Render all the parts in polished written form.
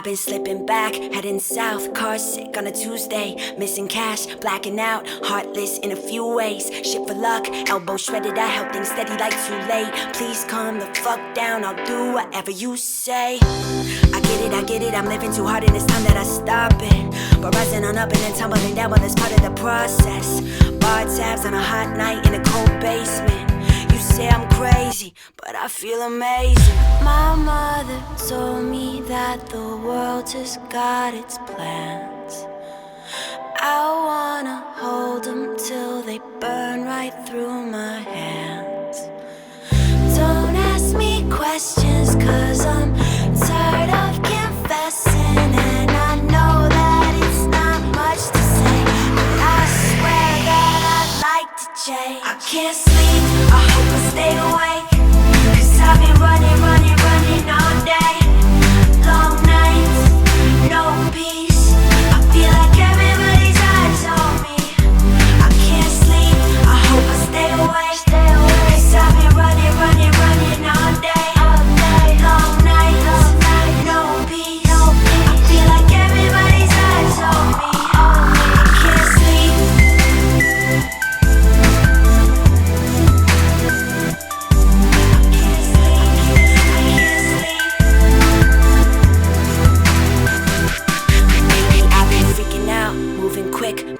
I've been slipping back, heading south, car sick on a Tuesday, missing cash, blacking out, heartless in a few ways, shit for luck, elbow shredded, I held things steady like too late, please calm the fuck down, I'll do whatever you say. I get it, I'm living too hard and it's time that I stop it, but rising on up and then tumbling down, well that's part of the process, bar tabs on a hot night in a cold basement, you say I'm crazy, but I feel amazing. My mother told me that the world just got its plans. I wanna hold them till they burn right through my hands. Don't ask me questions cause I'm tired of confessing, and I know that it's not much to say, but I swear that I'd like to change. I can't sleep, I hope I stay awake, cause I've been running all day. Long nights, no peace, I feel like everybody's eyes on me. I can't sleep, I hope I stay awake, cause I've been running all day. Long nights, no peace, I feel like everybody's eyes on me. I can't sleep.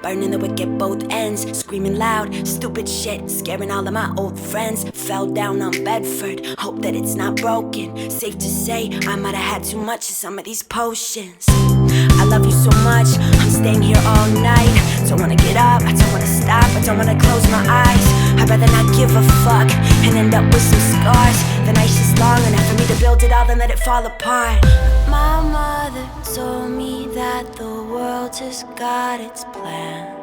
Burning the wick at both ends, screaming loud, stupid shit, scaring all of my old friends. Fell down on Bedford, hope that it's not broken. Safe to say, I might have had too much of some of these potions. I love you so much, I'm staying here all night. Don't wanna get up, I don't wanna stop, I don't wanna close my eyes. I'd rather not give a fuck and end up with some scars. The night's just long enough for me to build it all and let it fall apart. My mother told me that the world just got its plans.